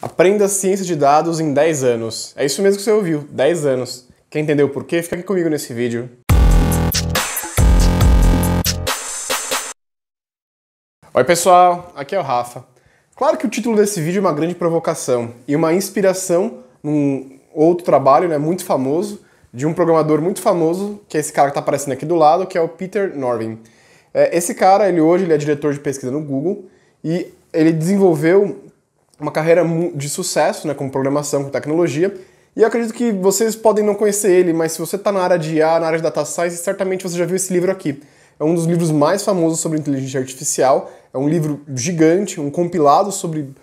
Aprenda ciência de dados em 10 anos. É isso mesmo que você ouviu, 10 anos. Quer entender o porquê? Fica aqui comigo nesse vídeo. Oi pessoal, aqui é o Rafa. Claro que o título desse vídeo é uma grande provocação e uma inspiração num outro trabalho, né, muito famoso, de um programador muito famoso, que é esse cara que está aparecendo aqui do lado, que é o Peter Norvig. Esse cara, hoje ele é diretor de pesquisa no Google e ele desenvolveu uma carreira de sucesso, né, com programação, com tecnologia, e eu acredito que vocês podem não conhecer ele, mas se você está na área de IA, na área de data science, certamente você já viu esse livro aqui. É um dos livros mais famosos sobre inteligência artificial, é um livro gigante, um compilado sobre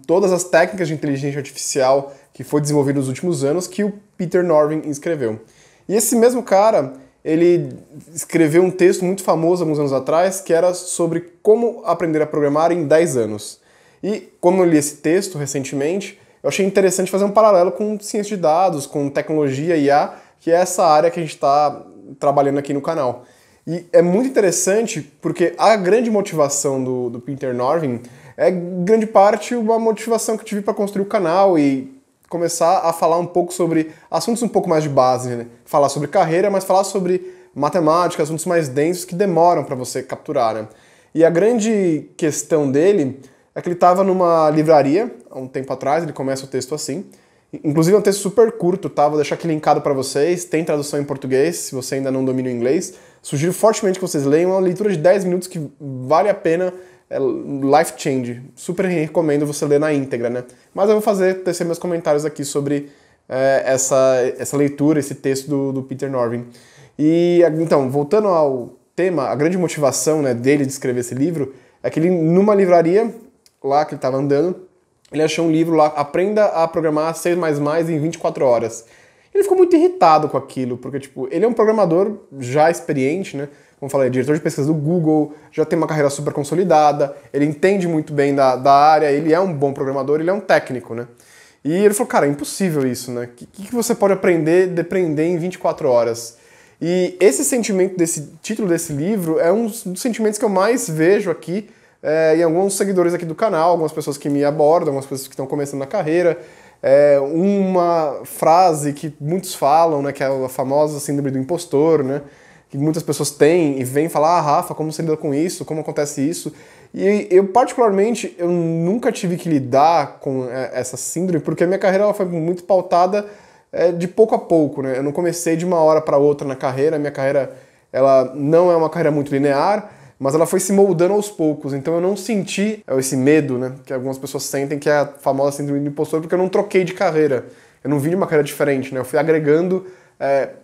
todas as técnicas de inteligência artificial que foi desenvolvido nos últimos anos, que o Peter Norvig escreveu. E esse mesmo cara, ele escreveu um texto muito famoso alguns anos atrás, que era sobre como aprender a programar em 10 anos. E como eu li esse texto recentemente, eu achei interessante fazer um paralelo com ciência de dados, com tecnologia e IA, que é essa área que a gente está trabalhando aqui no canal. E é muito interessante porque a grande motivação do Peter Norvig é grande parte uma motivação que eu tive para construir o canal e começar a falar um pouco sobre assuntos um pouco mais de base, né? Falar sobre carreira, mas falar sobre matemática, assuntos mais densos que demoram para você capturar, né? E a grande questão dele é que ele estava numa livraria, há um tempo atrás, ele começa o texto assim. Inclusive é um texto super curto, tá? Vou deixar aqui linkado para vocês, tem tradução em português, se você ainda não domina o inglês. Sugiro fortemente que vocês leiam, é uma leitura de 10 minutos que vale a pena, é life change. Super recomendo você ler na íntegra, né? Mas eu vou tecer meus comentários aqui sobre essa leitura, esse texto do Peter Norvig. E então, voltando ao tema, a grande motivação, né, dele de escrever esse livro é que ele, numa livraria, lá que ele estava andando, ele achou um livro lá, Aprenda a Programar C++ em 24 horas. Ele ficou muito irritado com aquilo, porque tipo, ele é um programador já experiente, né? Como eu falei, diretor de pesquisa do Google, já tem uma carreira super consolidada, ele entende muito bem da área, ele é um bom programador, ele é um técnico, né? E ele falou, cara, é impossível isso, né? O que você pode depender em 24 horas? E esse sentimento desse título desse livro é um dos sentimentos que eu mais vejo aqui em alguns seguidores aqui do canal, algumas pessoas que me abordam, algumas pessoas que estão começando na carreira. Uma frase que muitos falam, né, que é a famosa síndrome do impostor, né, que muitas pessoas têm e vêm falar, Rafa, como você lida com isso, como acontece isso? E eu, particularmente, eu nunca tive que lidar com essa síndrome, porque a minha carreira ela foi muito pautada de pouco a pouco, né? Eu não comecei de uma hora para outra na carreira, a minha carreira ela não é uma carreira muito linear, mas ela foi se moldando aos poucos, então eu não senti esse medo, né, que algumas pessoas sentem, que é a famosa síndrome do impostor, porque eu não troquei de carreira, eu não vim de uma carreira diferente, né, eu fui agregando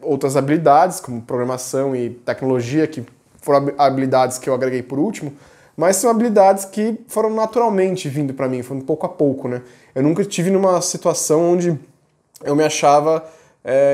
outras habilidades, como programação e tecnologia, que foram habilidades que eu agreguei por último, mas são habilidades que foram naturalmente vindo para mim, foram pouco a pouco, né, eu nunca estive numa situação onde eu me achava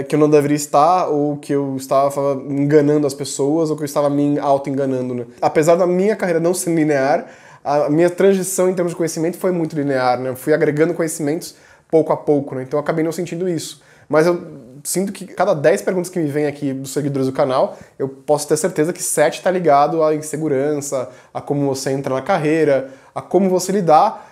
que eu não deveria estar, ou que eu estava enganando as pessoas, ou que eu estava me auto-enganando, né? Apesar da minha carreira não ser linear, a minha transição em termos de conhecimento foi muito linear, né? Eu fui agregando conhecimentos pouco a pouco, né? Então eu acabei não sentindo isso. Mas eu sinto que cada 10 perguntas que me vêm aqui dos seguidores do canal, eu posso ter certeza que 7 está ligado à insegurança, a como você entra na carreira, a como você lidar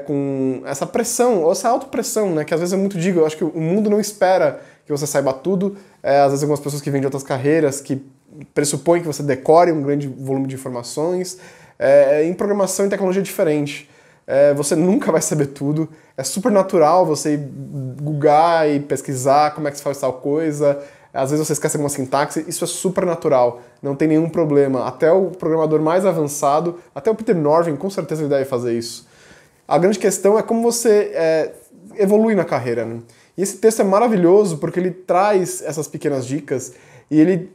com essa pressão, ou essa autopressão, né? Que às vezes eu muito digo, eu acho que o mundo não espera que você saiba tudo, às vezes algumas pessoas que vêm de outras carreiras que pressupõem que você decore um grande volume de informações, em programação e tecnologia é diferente. Você nunca vai saber tudo, é super natural você googlar e pesquisar como é que se faz tal coisa, às vezes você esquece alguma sintaxe, isso é super natural, não tem nenhum problema. Até o programador mais avançado, até o Peter Norvig, com certeza ele deve fazer isso. A grande questão é como você evolui na carreira, né? E esse texto é maravilhoso porque ele traz essas pequenas dicas e ele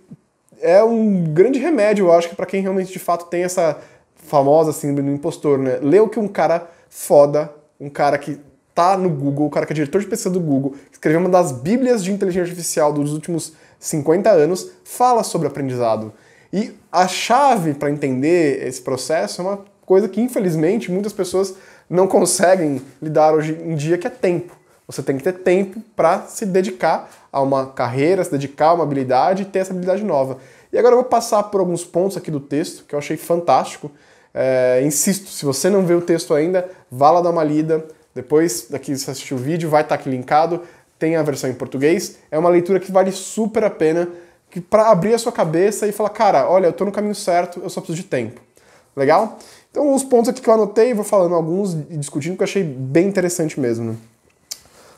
é um grande remédio, eu acho, que para quem realmente de fato tem essa famosa síndrome do impostor, né? Lê o que um cara foda, um cara que tá no Google, um cara que é diretor de pesquisa do Google, que escreveu uma das bíblias de inteligência artificial dos últimos 50 anos, fala sobre aprendizado. E a chave para entender esse processo é uma coisa que, infelizmente, muitas pessoas não conseguem lidar hoje em dia, que é tempo. Você tem que ter tempo para se dedicar a uma carreira, se dedicar a uma habilidade e ter essa habilidade nova. E agora eu vou passar por alguns pontos aqui do texto que eu achei fantástico. Insisto, se você não viu o texto ainda, vá lá dar uma lida, Depois, daqui você assistir o vídeo, vai estar aqui linkado, tem a versão em português. É uma leitura que vale super a pena para abrir a sua cabeça e falar, cara, olha, eu tô no caminho certo, eu só preciso de tempo. Legal? Então, os pontos aqui que eu anotei, vou falando alguns e discutindo, que eu achei bem interessante mesmo, né?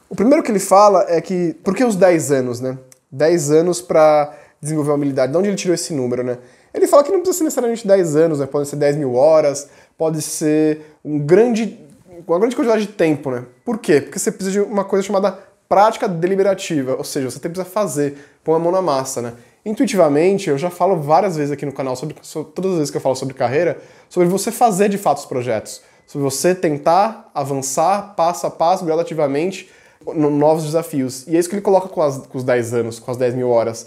O primeiro que ele fala é que, por que os 10 anos, né? 10 anos para desenvolver uma habilidade. De onde ele tirou esse número, né? Ele fala que não precisa ser necessariamente 10 anos, né? Pode ser 10 mil horas, pode ser uma grande quantidade de tempo, né? Por quê? Porque você precisa de uma coisa chamada prática deliberativa, ou seja, você precisa fazer, pôr a mão na massa, né? Intuitivamente, eu já falo várias vezes aqui no canal, todas as vezes que eu falo sobre carreira, sobre você fazer de fato os projetos, sobre você tentar avançar passo a passo, gradativamente, novos desafios. E é isso que ele coloca com os 10 anos, com as 10 mil horas.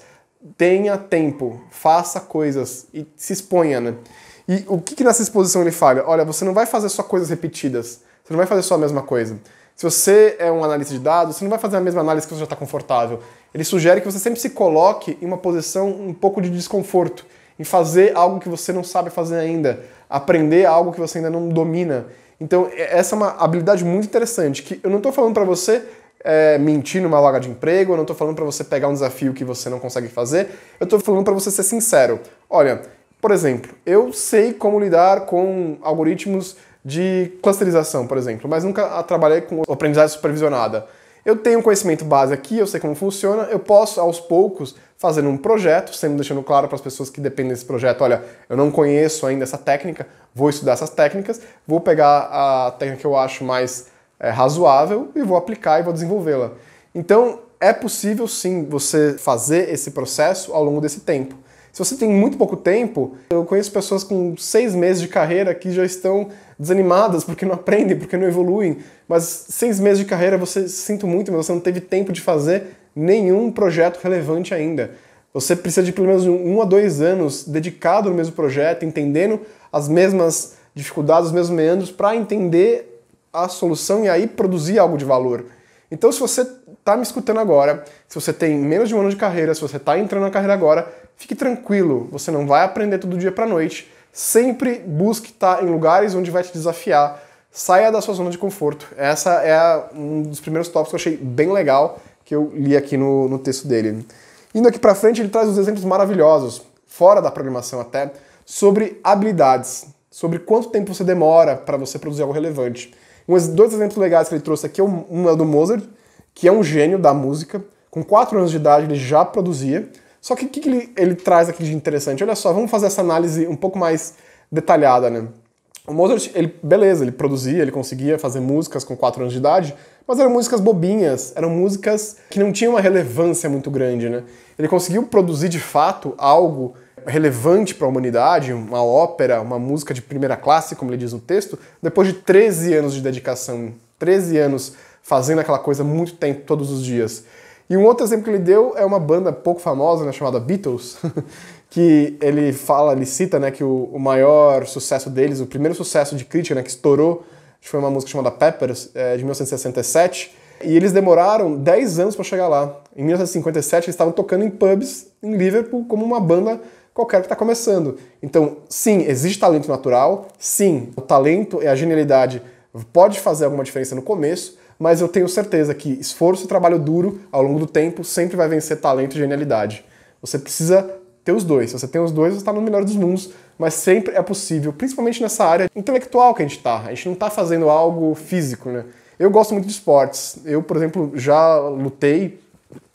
Tenha tempo, faça coisas e se exponha, né? E o que nessa exposição ele fala? Olha, você não vai fazer só coisas repetidas, você não vai fazer só a mesma coisa. Se você é um analista de dados, você não vai fazer a mesma análise que você já está confortável. Ele sugere que você sempre se coloque em uma posição um pouco de desconforto, em fazer algo que você não sabe fazer ainda, aprender algo que você ainda não domina. Então, essa é uma habilidade muito interessante, que eu não estou falando para você mentir numa vaga de emprego, eu não estou falando para você pegar um desafio que você não consegue fazer, eu estou falando para você ser sincero. Olha, por exemplo, eu sei como lidar com algoritmos de clusterização, por exemplo, mas nunca trabalhei com aprendizagem supervisionada. Eu tenho um conhecimento base aqui, eu sei como funciona, eu posso, aos poucos, fazer um projeto, sempre deixando claro para as pessoas que dependem desse projeto, olha, eu não conheço ainda essa técnica, vou estudar essas técnicas, vou pegar a técnica que eu acho mais razoável e vou aplicar e vou desenvolvê-la. Então, é possível sim você fazer esse processo ao longo desse tempo. Se você tem muito pouco tempo, eu conheço pessoas com 6 meses de carreira que já estão desanimadas porque não aprendem, porque não evoluem, mas 6 meses de carreira, sinto muito, mas você não teve tempo de fazer nenhum projeto relevante ainda. Você precisa de pelo menos 1 a 2 anos dedicado no mesmo projeto, entendendo as mesmas dificuldades, os mesmos meandros, para entender a solução e aí produzir algo de valor. Então, se você está me escutando agora, se você tem menos de 1 ano de carreira, se você está entrando na carreira agora, fique tranquilo, você não vai aprender todo dia para noite. Sempre busque estar em lugares onde vai te desafiar. Saia da sua zona de conforto. Essa é um dos primeiros tópicos que eu achei bem legal, que eu li aqui no texto dele. Indo aqui para frente, ele traz uns exemplos maravilhosos, fora da programação até, sobre habilidades, sobre quanto tempo você demora para você produzir algo relevante. 2 exemplos legais que ele trouxe aqui, um é do Mozart, que é um gênio da música, com 4 anos de idade ele já produzia. Só que o que ele traz aqui de interessante? Olha só, vamos fazer essa análise um pouco mais detalhada, né? O Mozart, beleza, ele produzia, ele conseguia fazer músicas com 4 anos de idade, mas eram músicas bobinhas, eram músicas que não tinham uma relevância muito grande, né? Ele conseguiu produzir de fato algo relevante para a humanidade, uma ópera, uma música de primeira classe, como ele diz no texto, depois de 13 anos de dedicação, 13 anos fazendo aquela coisa muito tempo, todos os dias. E um outro exemplo que ele deu é uma banda pouco famosa, né, chamada Beatles, que ele cita, né, que o maior sucesso deles, o primeiro sucesso de crítica, né, que estourou, foi uma música chamada Peppers, de 1967, e eles demoraram 10 anos para chegar lá. Em 1957 eles estavam tocando em pubs em Liverpool como uma banda qualquer que está começando. Então, sim, existe talento natural, sim, o talento e a genialidade pode fazer alguma diferença no começo, mas eu tenho certeza que esforço e trabalho duro ao longo do tempo sempre vai vencer talento e genialidade. Você precisa ter os dois. Se você tem os dois, você está no melhor dos mundos, mas sempre é possível, principalmente nessa área intelectual que a gente está. A gente não está fazendo algo físico, né? Eu gosto muito de esportes. Eu, por exemplo, já lutei,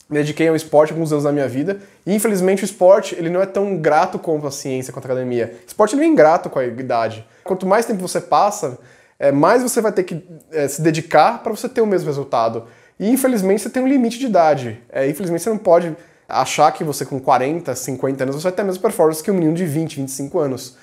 me dediquei ao esporte alguns anos da minha vida, e infelizmente o esporte ele não é tão grato quanto a ciência, quanto a academia. O esporte ele é ingrato com a idade. Quanto mais tempo você passa, mais você vai ter que se dedicar para você ter o mesmo resultado. E infelizmente você tem um limite de idade. Infelizmente você não pode achar que você com 40, 50 anos você vai ter a mesma performance que um menino de 20, 25 anos.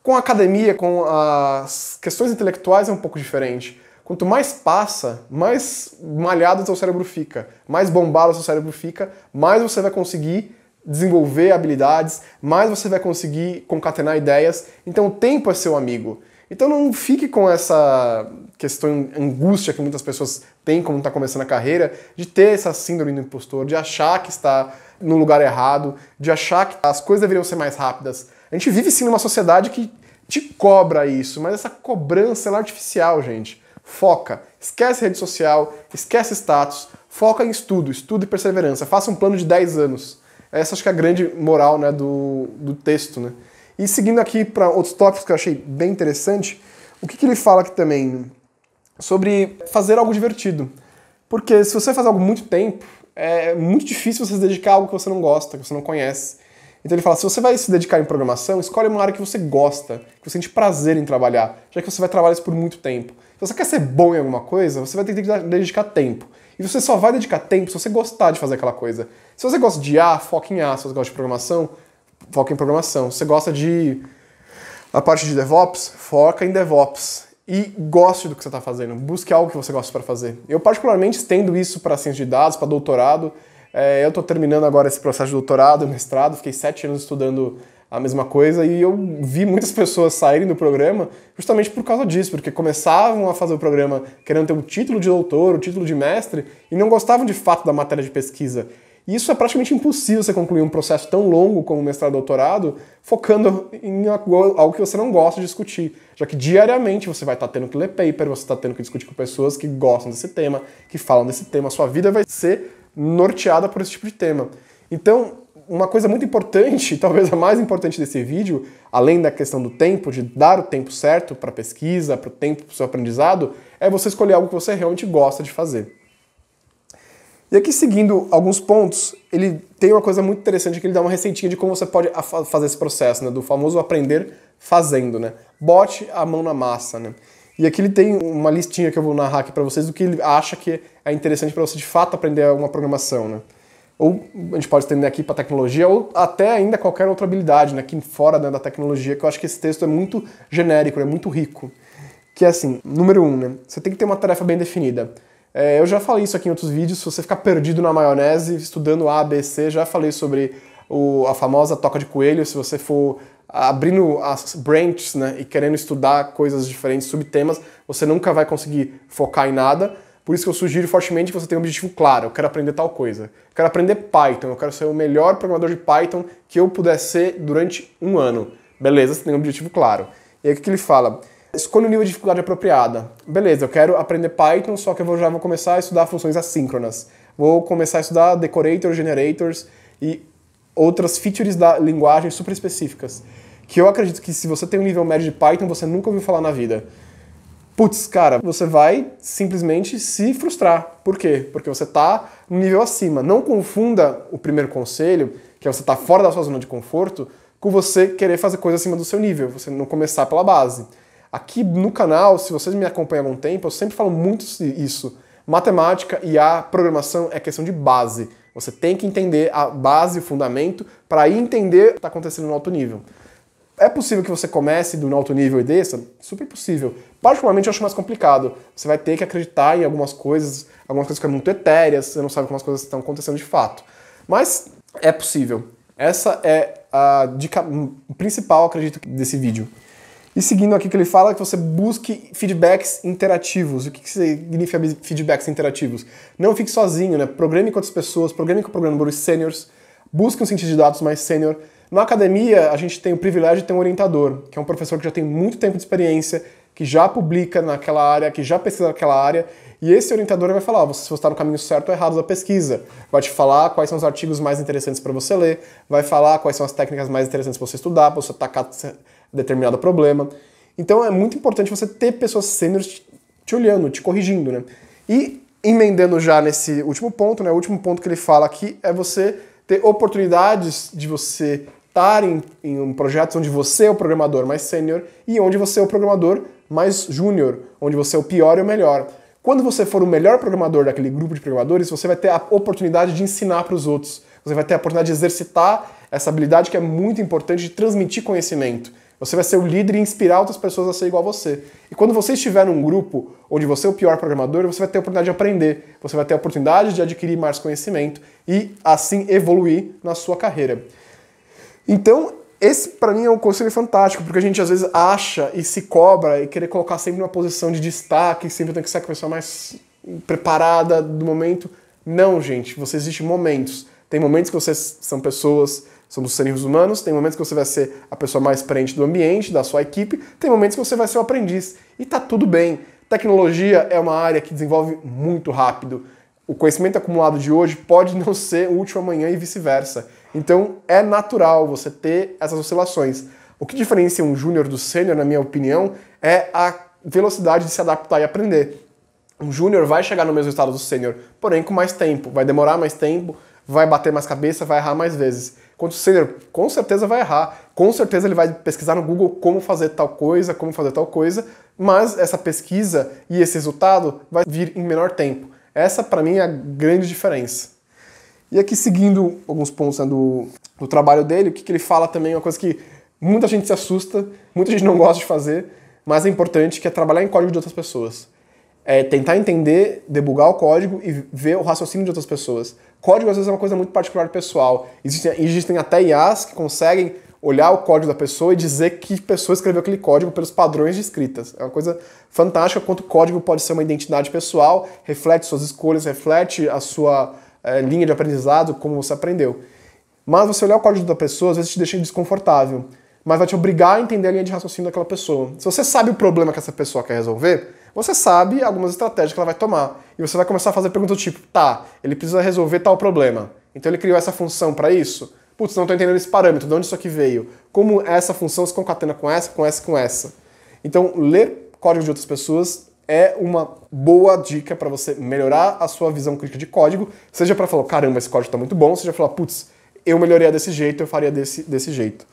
Com a academia, com as questões intelectuais é um pouco diferente. Quanto mais passa, mais malhado o seu cérebro fica, mais bombado o seu cérebro fica, mais você vai conseguir desenvolver habilidades, mais você vai conseguir concatenar ideias. Então o tempo é seu amigo. Então não fique com essa questão, angústia que muitas pessoas têm quando está começando a carreira, de ter essa síndrome do impostor, de achar que está no lugar errado, de achar que as coisas deveriam ser mais rápidas. A gente vive sim numa sociedade que te cobra isso, mas essa cobrança é artificial, gente. Foca. Esquece rede social, esquece status, foca em estudo e perseverança. Faça um plano de 10 anos. Essa acho que é a grande moral, né, do texto, né? E seguindo aqui para outros tópicos que eu achei bem interessante, o que ele fala aqui também? Sobre fazer algo divertido. Porque se você faz algo muito tempo, é muito difícil você se dedicar a algo que você não gosta, que você não conhece. Então ele fala, se você vai se dedicar em programação, escolhe uma área que você gosta, que você sente prazer em trabalhar, já que você vai trabalhar isso por muito tempo. Se você quer ser bom em alguma coisa, você vai ter que dedicar tempo. E você só vai dedicar tempo se você gostar de fazer aquela coisa. Se você gosta de A, foca em A. Se você gosta de programação, foca em programação. Se você gosta de a parte de DevOps, foca em DevOps. E goste do que você está fazendo. Busque algo que você gosta para fazer. Eu particularmente estendo isso para ciência de dados, para doutorado. Eu estou terminando agora esse processo de doutorado, mestrado. Fiquei 7 anos estudando a mesma coisa e eu vi muitas pessoas saírem do programa justamente por causa disso, porque começavam a fazer o programa querendo ter um título de doutor, um título de mestre e não gostavam de fato da matéria de pesquisa. E isso é praticamente impossível você concluir um processo tão longo como mestrado e doutorado focando em algo que você não gosta de discutir, já que diariamente você vai estar tendo que ler paper, você está tendo que discutir com pessoas que gostam desse tema, que falam desse tema, a sua vida vai ser norteada por esse tipo de tema. Então, uma coisa muito importante, talvez a mais importante desse vídeo, além da questão do tempo, de dar o tempo certo para a pesquisa, para o tempo para o seu aprendizado, é você escolher algo que você realmente gosta de fazer. E aqui, seguindo alguns pontos, ele tem uma coisa muito interessante que ele dá uma receitinha de como você pode fazer esse processo, né? Do famoso aprender fazendo, né? Bote a mão na massa, né? E aqui ele tem uma listinha que eu vou narrar aqui para vocês do que ele acha que é interessante para você de fato aprender uma programação, né? Ou a gente pode estender aqui para tecnologia, ou até ainda qualquer outra habilidade, né? Aqui fora, né, da tecnologia, que eu acho que esse texto é muito genérico, é muito rico. Que é assim, número 1, né? Você tem que ter uma tarefa bem definida. Eu já falei isso aqui em outros vídeos, se você ficar perdido na maionese, estudando A, B, C, já falei sobre a famosa toca de coelho, se você for abrindo as branches, né, e querendo estudar coisas diferentes, subtemas, você nunca vai conseguir focar em nada. Por isso que eu sugiro fortemente que você tenha um objetivo claro. Eu quero aprender tal coisa. Eu quero aprender Python. Eu quero ser o melhor programador de Python que eu puder ser durante um ano. Beleza, você tem um objetivo claro. E aí o que ele fala? Escolha o nível de dificuldade apropriada. Beleza, eu quero aprender Python, só que eu já vou começar a estudar funções assíncronas. Vou começar a estudar decorators, generators e outras features da linguagem super específicas. Que eu acredito que se você tem um nível médio de Python, você nunca ouviu falar na vida. Putz, cara, você vai simplesmente se frustrar. Por quê? Porque você está no nível acima. Não confunda o primeiro conselho, que é você estar fora da sua zona de conforto, com você querer fazer coisa acima do seu nível, você não começar pela base. Aqui no canal, se vocês me acompanham há algum tempo, eu sempre falo muito isso. Matemática e a programação é questão de base. Você tem que entender a base, o fundamento, para aí entender o que está acontecendo no alto nível. É possível que você comece do alto nível e desça? Super possível. Particularmente eu acho mais complicado. Você vai ter que acreditar em algumas coisas que são muito etéreas, você não sabe como as coisas estão acontecendo de fato. Mas é possível. Essa é a dica principal, acredito, desse vídeo. E seguindo aqui que ele fala, que você busque feedbacks interativos. O que significa feedbacks interativos? Não fique sozinho, né? Programe com outras pessoas, programe com programadores sêniores, busque um cientista de dados mais sênior. Na academia, a gente tem o privilégio de ter um orientador, que é um professor que já tem muito tempo de experiência, que já publica naquela área, que já pesquisa naquela área, e esse orientador vai falar se você está no caminho certo ou errado da pesquisa. Vai te falar quais são os artigos mais interessantes para você ler, vai falar quais são as técnicas mais interessantes para você estudar, para você atacar determinado problema. Então é muito importante você ter pessoas sêniores te olhando, te corrigindo, né? E emendando já nesse último ponto, né? O último ponto que ele fala aqui é você ter oportunidades de você estar em projetos onde você é o programador mais sênior e onde você é o programador mais júnior, onde você é o pior e o melhor. Quando você for o melhor programador daquele grupo de programadores, você vai ter a oportunidade de ensinar para os outros. Você vai ter a oportunidade de exercitar essa habilidade que é muito importante de transmitir conhecimento. Você vai ser o líder e inspirar outras pessoas a ser igual a você. E quando você estiver num grupo onde você é o pior programador, você vai ter a oportunidade de aprender, você vai ter a oportunidade de adquirir mais conhecimento e assim evoluir na sua carreira. Então, esse para mim é um conselho fantástico, porque a gente às vezes acha e se cobra e querer colocar sempre numa posição de destaque, sempre tem que ser a pessoa mais preparada do momento. Não, gente, você existe momentos. Tem momentos que vocês são pessoas, somos seres humanos, tem momentos que você vai ser a pessoa mais experiente do ambiente, da sua equipe, tem momentos que você vai ser o aprendiz. E tá tudo bem. Tecnologia é uma área que desenvolve muito rápido. O conhecimento acumulado de hoje pode não ser útil amanhã e vice-versa. Então é natural você ter essas oscilações. O que diferencia um júnior do sênior, na minha opinião, é a velocidade de se adaptar e aprender. Um júnior vai chegar no mesmo estado do sênior, porém com mais tempo. Vai demorar mais tempo, vai bater mais cabeça, vai errar mais vezes. Enquanto o sênior com certeza vai errar, com certeza ele vai pesquisar no Google como fazer tal coisa, mas essa pesquisa e esse resultado vai vir em menor tempo. Essa, para mim, é a grande diferença. E aqui, seguindo alguns pontos, né, do trabalho dele, o que ele fala também é uma coisa que muita gente se assusta, muita gente não gosta de fazer, mas é importante, que é trabalhar em código de outras pessoas. É tentar entender, debugar o código e ver o raciocínio de outras pessoas. Código, às vezes, é uma coisa muito particular pessoal. Existem até IAs que conseguem olhar o código da pessoa e dizer que pessoa escreveu aquele código pelos padrões de escritas. É uma coisa fantástica quanto o código pode ser uma identidade pessoal, reflete suas escolhas, reflete a sua linha de aprendizado, como você aprendeu. Mas você olhar o código da pessoa, às vezes te deixa desconfortável, mas vai te obrigar a entender a linha de raciocínio daquela pessoa. Se você sabe o problema que essa pessoa quer resolver, você sabe algumas estratégias que ela vai tomar. E você vai começar a fazer perguntas do tipo, tá, ele precisa resolver tal problema, então ele criou essa função para isso? Putz, não estou entendendo esse parâmetro, de onde isso aqui veio? Como essa função se concatena com essa, com essa, com essa? Então, ler código de outras pessoas é uma boa dica para você melhorar a sua visão crítica de código, seja para falar, caramba, esse código está muito bom, seja para falar, putz, eu melhoraria desse jeito, eu faria desse jeito.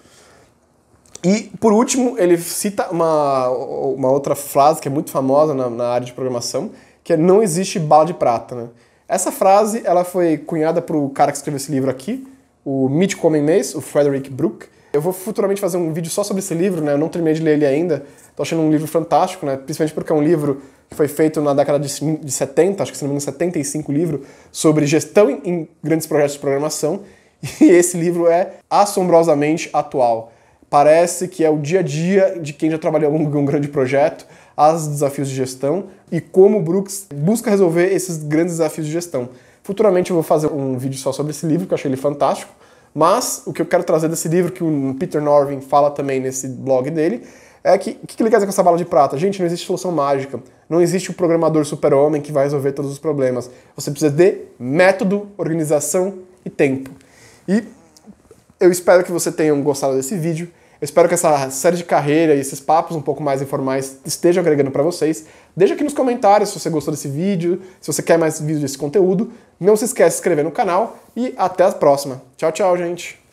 E, por último, ele cita uma outra frase que é muito famosa na área de programação, que é não existe bala de prata, né? Essa frase ela foi cunhada para o cara que escreveu esse livro aqui, o mítico homem-mês, o Frederick Brooke. Eu vou futuramente fazer um vídeo só sobre esse livro, né? Eu não terminei de ler ele ainda. Tô achando um livro fantástico, né? Principalmente porque é um livro que foi feito na década de 70, acho que se não me engano 75 livro, sobre gestão em grandes projetos de programação. E esse livro é assombrosamente atual. Parece que é o dia a dia de quem já trabalhou em um grande projeto, os desafios de gestão e como o Brooks busca resolver esses grandes desafios de gestão. Futuramente eu vou fazer um vídeo só sobre esse livro, que eu achei ele fantástico, mas o que eu quero trazer desse livro, que o Peter Norvig fala também nesse blog dele, é que o que ele quer dizer com essa bala de prata? Gente, não existe solução mágica, não existe o programador super-homem que vai resolver todos os problemas. Você precisa de método, organização e tempo. E eu espero que você tenha gostado desse vídeo. Eu espero que essa série de carreira e esses papos um pouco mais informais estejam agregando para vocês. Deixa aqui nos comentários se você gostou desse vídeo, se você quer mais vídeos desse conteúdo. Não se esquece de se inscrever no canal e até a próxima. Tchau, tchau, gente!